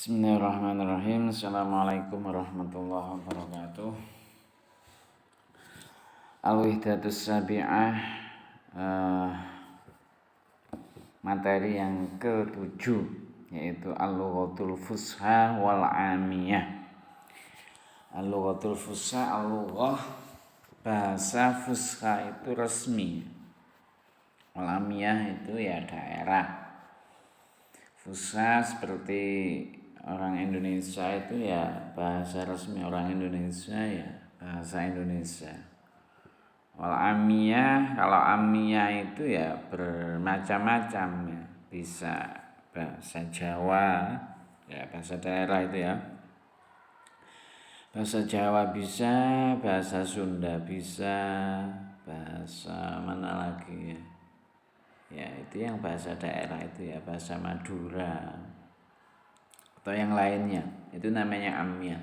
Bismillahirrahmanirrahim. Assalamualaikum warahmatullahi wabarakatuh. Al-Wihdatus Sabi'ah, materi yang ke-7, yaitu Al-Lughatul Fusha wal Amiyah. Al-Lughatul Fusha, al-lughah, bahasa fusha itu resmi. Wal Amiyah itu ya daerah. Fusha seperti orang Indonesia itu ya bahasa resmi orang Indonesia ya bahasa Indonesia. Wal amiyah, kalau amiyah itu ya bermacam-macam ya. Bisa bahasa Jawa, ya bahasa daerah itu ya. Bahasa Jawa bisa, bahasa Sunda bisa, bahasa mana lagi ya? Ya itu yang bahasa daerah itu ya, bahasa Madura atau yang lainnya, itu namanya amiyah.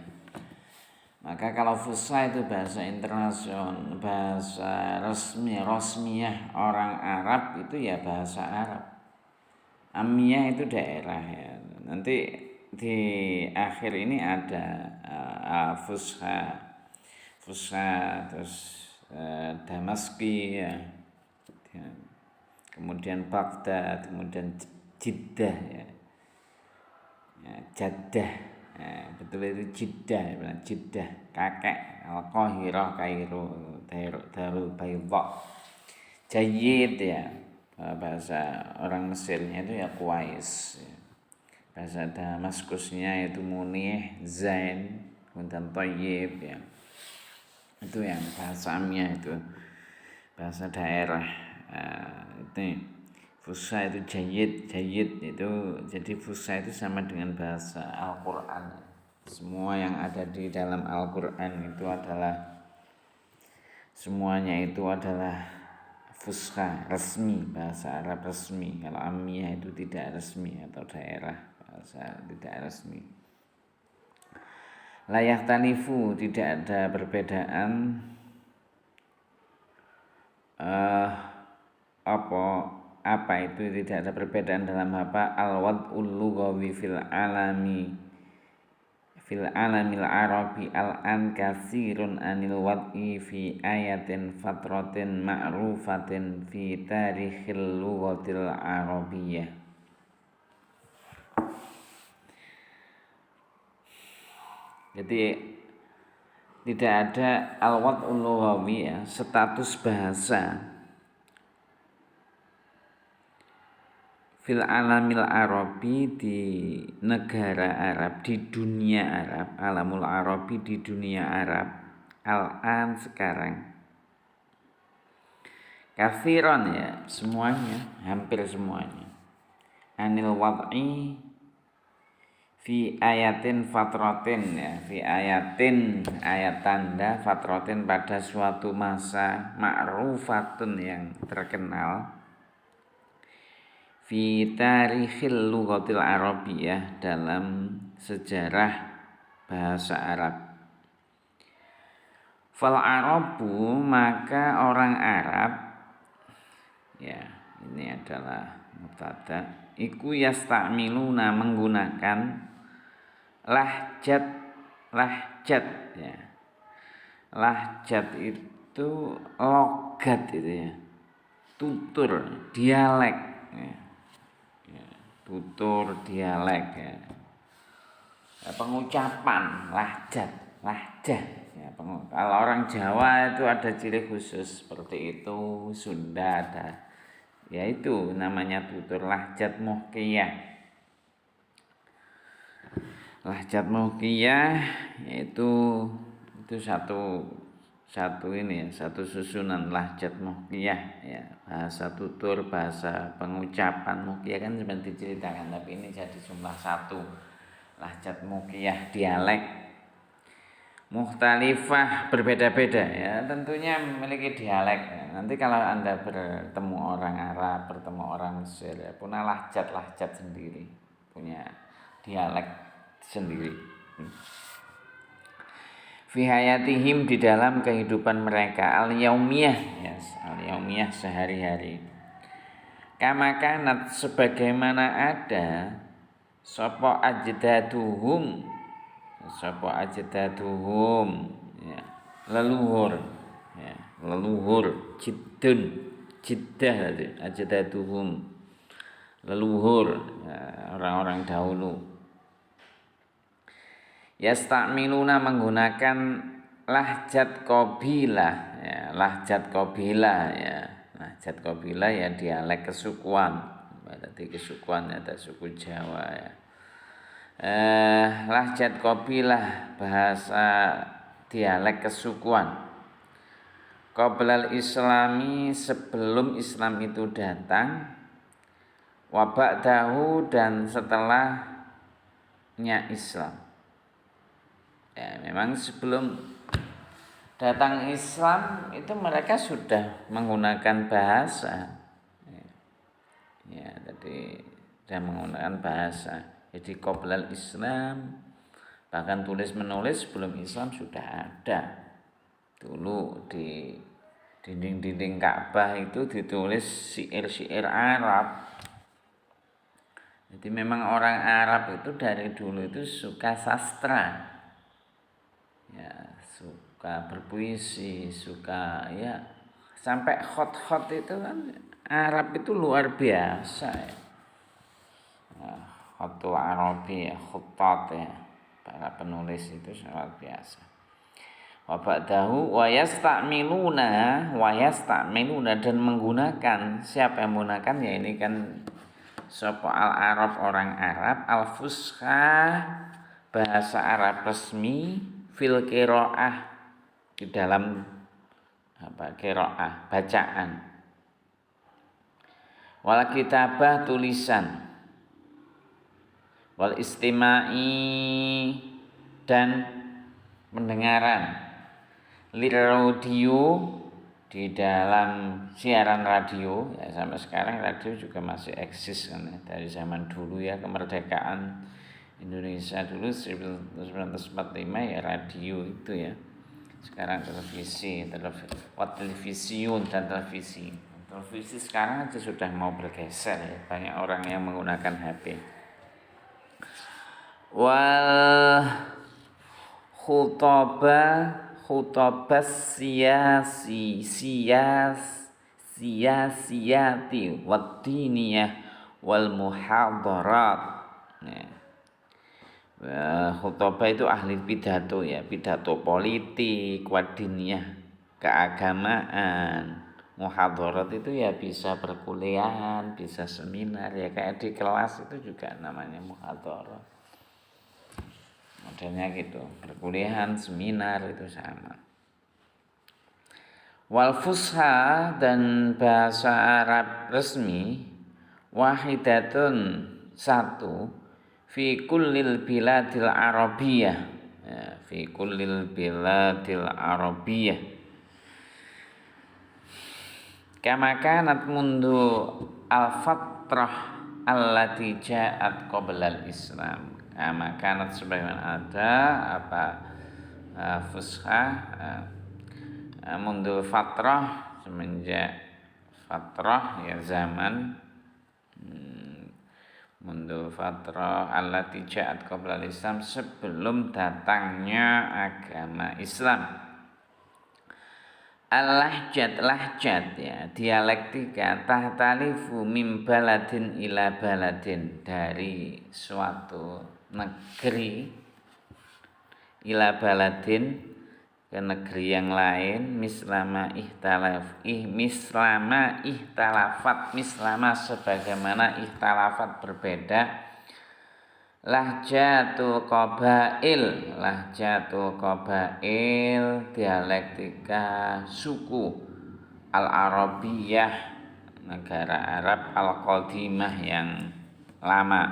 Maka kalau fusha itu bahasa internasional, bahasa resmiyah orang Arab itu ya bahasa Arab. Amiyah itu daerah ya. Nanti di akhir ini ada fusha terus Damaski ya. Kemudian Baghdad, kemudian Jeddah ya. Jeddah, betul itu Jeddah, Jeddah, kakek, Al-Qahirah, Kairo, Darul Baydha. Jayyid ya, bahasa orang Mesirnya itu ya Qais ya. Bahasa Damaskusnya itu Munih, Zain, kemudian Thayyib ya. Itu yang bahasa amnya itu bahasa daerah. Itu fusha itu jayyid itu, jadi fusha itu sama dengan bahasa Al-Qur'an. Semua yang ada di dalam Al-Qur'an itu adalah semuanya itu adalah fusha resmi, bahasa Arab resmi. Kalau amiyah itu tidak resmi atau daerah, bahasa tidak resmi. Layak tanifu, tidak ada perbedaan apa itu tidak ada perbedaan dalam apa al-wad'ul lughawi fil alamil arabi al-an katsirun anil wad'i fi ayatin fatratin ma'rufatin fi tarikhil lughatil arabiyyah. Jadi tidak ada al-wad'ul lughawi ya, status bahasa fil alamil arabi, di negara Arab, di dunia Arab, alamul arabi di dunia Arab, al-an sekarang, katsiran ya semuanya, hampir semuanya, anil wad'i fi ayatin fatratin ya, fi ayatin ayat tanda, fatratin pada suatu masa, ma'rufatun yang terkenal, fi tarikhil lughatil arabiyyah, dalam sejarah bahasa Arab. Fal arabu, maka orang Arab ya, ini adalah mubtada, iku yastamiluna, menggunakan lahjat ya. Lahjat itu logat itu ya, tutur, dialek ya. Tutur dialek ya, pengucapan lahjah ya, kalau orang Jawa itu ada ciri khusus seperti itu, Sunda ada, yaitu namanya tutur lahjat muhkiyah. Lahjat muhkiyah yaitu satu ini ya, satu susunan lahjat muhkiyah ya, bahasa tutur, bahasa pengucapan. Muhkiyah kan cuma diceritakan, tapi ini jadi jumlah satu, lahjat muhkiyah, dialek mukhtalifah, berbeda-beda ya, tentunya memiliki dialek ya. Nanti kalau Anda bertemu orang Arab, bertemu orang Mesir ya, punya lahjat sendiri, punya dialek sendiri. Fi hayatihim, di dalam kehidupan mereka, al-yaumiyah ya, al-yaumiyah sehari-hari. Kama kanat, sebagaimana ada, sapa ajdaduhum ya, leluhur ya, leluhur jiddah tadi ajdaduhum leluhur ya, orang-orang dahulu yastamiluna menggunakan lahjat qabilah ya, lahjat qabilah ya dialek kesukuan, berarti kesukuan ada suku Jawa ya. Lahjat qabilah bahasa dialek kesukuan qablal islami sebelum Islam itu datang, wa ba'dahu dan setelahnya Islam. Ya, memang sebelum datang Islam itu mereka sudah menggunakan bahasa. Ya, tadi sudah menggunakan bahasa. Jadi qoblal Islam, bahkan tulis menulis sebelum Islam sudah ada. Dulu di dinding-dinding Ka'bah itu ditulis syair-syair Arab. Jadi memang orang Arab itu dari dulu itu suka sastra, ya suka berpuisi, suka ya sampai hot itu kan Arab itu luar biasa ya. Khatul Arabi ya, khutat ya, para penulis itu sangat biasa. Wa ba'dahu wa yastamiluna dan menggunakan, siapa yang menggunakan ya ini kan sapa al-Arab orang Arab, al-fusha bahasa Arab resmi, fil qiraah di dalam qiraah bacaan, wal kitabah tulisan, wal istimai dan pendengaran, liraudio di dalam siaran radio ya, sampai sekarang radio juga masih eksis kan ya, dari zaman dulu ya, kemerdekaan Indonesia dulu 1945 ya radio itu ya. Sekarang televisi dan televisi sekarang aja sudah mau bergeser ya, banyak orang yang menggunakan HP. Wal khutabas siyasiyati waddiniyah wal muhadarat. Khutbah itu ahli pidato ya, pidato politik, wadiniyah keagamaan. Muhadarat itu ya bisa perkuliahan, bisa seminar ya, kayak di kelas itu juga namanya muhadarat. Modelnya gitu, perkuliahan, seminar itu sama. Wal fusha dan bahasa Arab resmi wahidatun satu fi kullil biladil arabiyah ya, fi kullil biladil arabiyah kama kanat mundu al-fatrah allati ja'at qoblal Islam, kama kanat sebagaimana ada fusha mundu fatrah semenjak fatrah ya zaman mundu fatrah allati ja'at qoblal Islam sebelum datangnya agama Islam. Al-lahjat ya, dialektika tahtalifu min baladin ila baladin, dari suatu negeri ila baladin ke negeri yang lain, mislama sebagaimana ihtalafat berbeda, lahjatul qabail dialektika suku al-arabiyah negara Arab al-qadimah yang lama.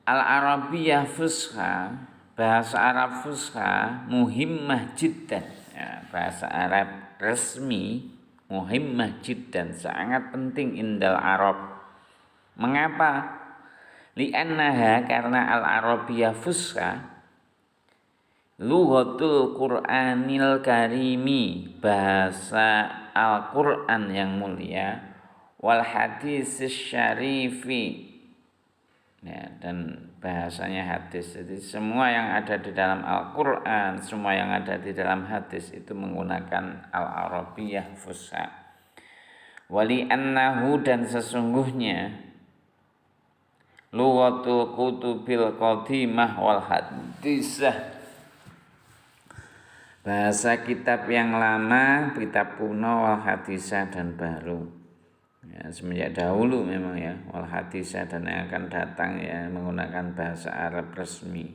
Al-arabiyah fusha bahasa Arab fusha muhimmah jiddan ya, bahasa Arab resmi muhimmah jiddan sangat penting indal Arab. Mengapa? Li'annaha karena al-arabiyah fusha lughatul Qur'anil karimi bahasa Al-Qur'an yang mulia, wal hadis syarifi ya, dan bahasanya hadis. Jadi semua yang ada di dalam Al-Qur'an, semua yang ada di dalam hadis itu menggunakan Al-Arabiyyah Fusha. Wali annahu, dan sesungguhnya lughatul kutubil qadimah wal hadisah, bahasa kitab yang lama, kitab kuno, wal hadisah, dan baru. Ya, semenjak dahulu memang ya, wal hadisah, dan yang akan datang ya menggunakan bahasa Arab resmi.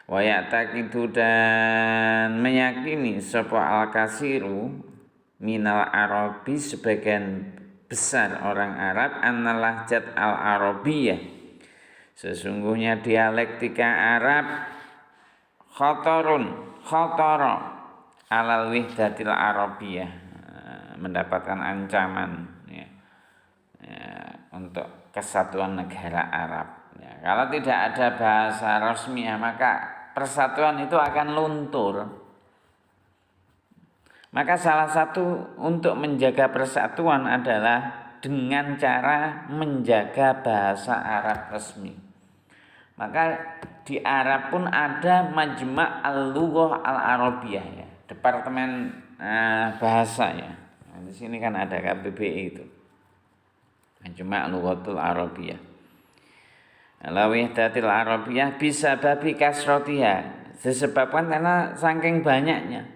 Wa ya'taqidu, dan meyakini sapa al-kasiru minal Arabi, sebagian besar orang Arab, annal lahjat al-Arabiyyah, sesungguhnya dialektika Arab, khatara alal wihdatil Arabiyyah, mendapatkan ancaman ya, untuk kesatuan negara Arab. Ya, kalau tidak ada bahasa resmi maka persatuan itu akan luntur. Maka salah satu untuk menjaga persatuan adalah dengan cara menjaga bahasa Arab resmi. Maka di Arab pun ada Majma' al-Lughah al-Arabiyyah ya, departemen bahasa ya. Nah, di sini kan ada KBBI itu. Majma' Lughatul Arabiyyah. Lawihdatil Arabiyyah bisa babi kasrotiha, disebabkan karena saking banyaknya.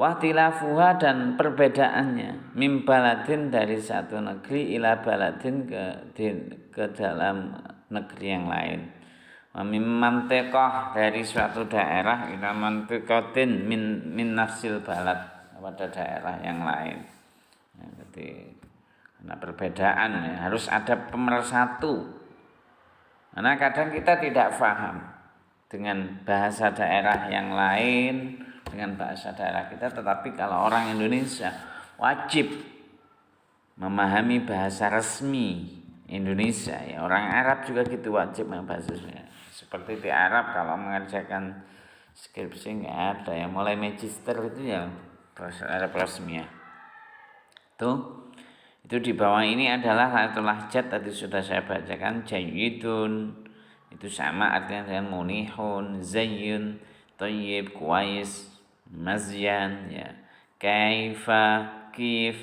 Wahtilafuha, dan perbedaannya, mim baladin, dari satu negeri, ila baladin, ke dalam negeri yang lain. Wa mim mantiqah, dari suatu daerah, ila mantiqatin min nafsil balad, pada daerah yang lain. Ya, jadi karena perbedaan ya, harus ada pemersatu. Karena kadang kita tidak paham dengan bahasa daerah yang lain dengan bahasa daerah kita, tetapi kalau orang Indonesia wajib memahami bahasa resmi Indonesia ya. Orang Arab juga gitu, wajib bahasanya. Seperti di Arab kalau mengerjakan skripsi nggak ada yang mulai magister itu ya bahasa Arab resmi ya. Itu di bawah ini adalah lahjat tadi sudah saya bacakan. Jayyidun itu sama artinya dengan munihun, zayyun, thayyib, kuwais, mazyan ya, kaifa, kif,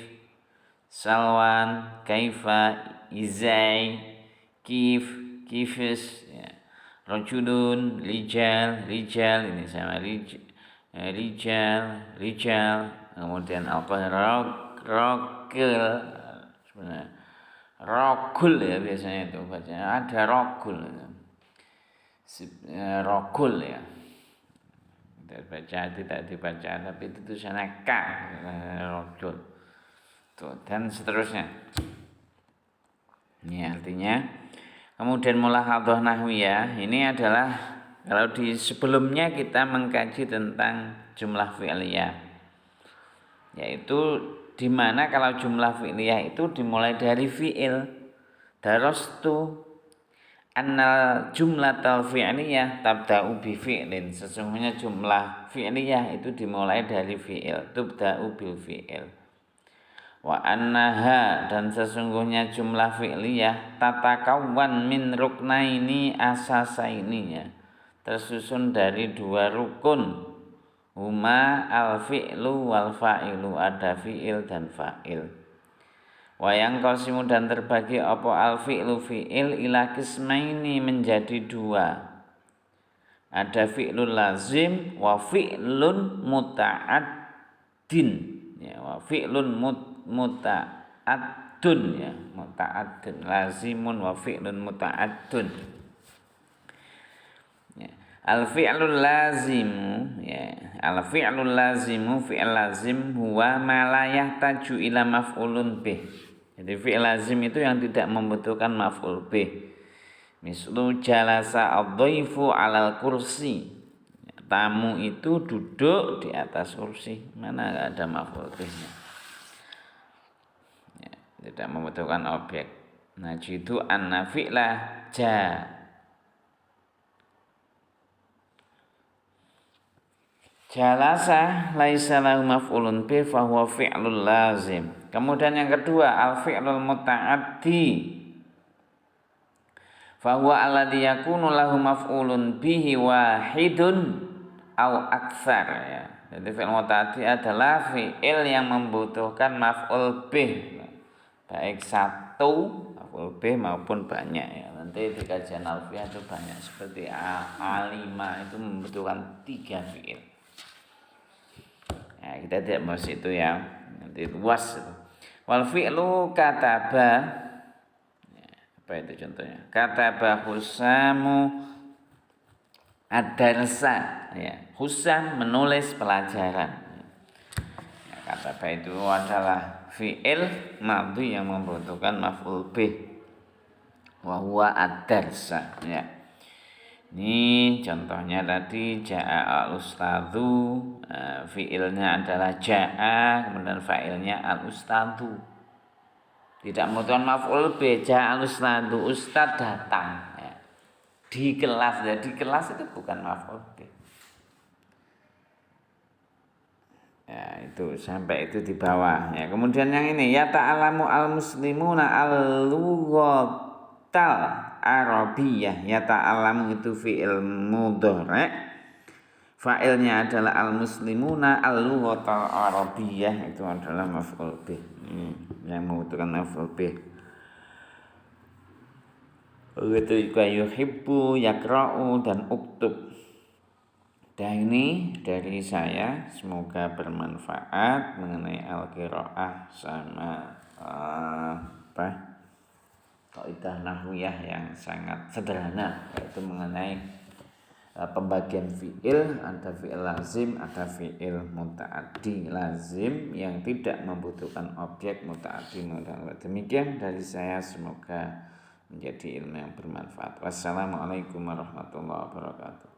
salwan, kaifa, izai, kif, kifis ya, rajulun, rijal, ini sama rijal, kemudian rokil, sebenarnya rokul ya biasanya itu bacanya, ada rokul ya, tidak dibaca tapi itu tulisannya K, rojul tuh, dan seterusnya. Ini artinya. Kemudian mulahadhah nahwiyah ini adalah kalau di sebelumnya kita mengkaji tentang jumlah fi'liyah, yaitu di mana kalau jumlah fi'liyah itu dimulai dari fi'il. Darastu annal jumlatal fi'liyah tabda'u bi fi'lin, sesungguhnya jumlah fi'liyah itu dimulai dari fi'il, tubda'u bil fi'il. Wa annaha, dan sesungguhnya jumlah fi'liyah tatakawwan min ruknaini asasaini ya, tersusun dari dua rukun, huma al fi'lu wal fa'ilu, ada fi'il dan fa'il. Wayang qasimu, dan terbagi apa al fi'lu fi'il ila qismaini, menjadi dua. Ada fi'lun lazim wa fi'lun muta'addin ya, wa fi'lun muta'addun ya, muta'addun, lazimun wa fi'lun muta'addun ya. Al fi'lul lazimu ya, al fi'lul lazimu, fi'il lazim huwa ma la yahtaju ila maf'ulun bih. Jadi fi'il lazim itu yang tidak membutuhkan maf'ul bih. Mislu jalasa ad-dhaifu 'alal kursi. Tamu itu duduk di atas kursi. Mana enggak ada maf'ul bihnya. Ya, tidak membutuhkan objek. Najidu anna fi'la jalasa laisa lahu maf'ulun bih fa huwa fi'lul lazim. Kemudian yang kedua al fi'lul muta'addi. Fa huwa alladhi yakunu lahu maf'ulun bihi wahidun au aktsar ya. Jadi fi'il muta'addi adalah fi'il yang membutuhkan maf'ul bih, baik satu maf'ul bih maupun banyak ya. Nanti di kajian alfiah itu banyak seperti alima itu membutuhkan 3 fi'il. Ya, kita tidak bahas itu ya. Nanti luas itu. Wal fi'lu kataba. Apa itu contohnya? Kataba Husamu ad-darsa ya. Husam menulis pelajaran. Ya, kataba itu adalah fi'il madhi yang membutuhkan maf'ul bih. Wa huwa ad-darsa ya. Ini contohnya tadi ja'a al-ustadzu, fi'ilnya adalah ja'a, kemudian fa'ilnya al-ustadzu. Tidak membutuhkan maf'ul bih, ja'a al-ustadzu, ustad datang ya. Di kelas, ya di kelas itu bukan maf'ul bih. Ya, itu sampai itu di bawah ya. Kemudian yang ini ya ta'alamu al-muslimuna al-lughatal arabiyah. Ya ta'alamu itu fi'il mudhari'. Fa'ilnya adalah al-muslimuna al-lughatal arabiyah, itu adalah maf'ul bih. Yang membutuhkan maf'ul bih. Begitu juga yuhibbu, yakra'u dan uktub. Dan ini dari saya, semoga bermanfaat mengenai al-qiraah sama kaidah nahwiyah yang sangat sederhana, yaitu mengenai pembagian fi'il, ada fi'il lazim, ada fi'il muta'addi. Lazim yang tidak membutuhkan objek, muta'addi. Demikian dari saya, semoga menjadi ilmu yang bermanfaat. Wassalamualaikum warahmatullahi wabarakatuh.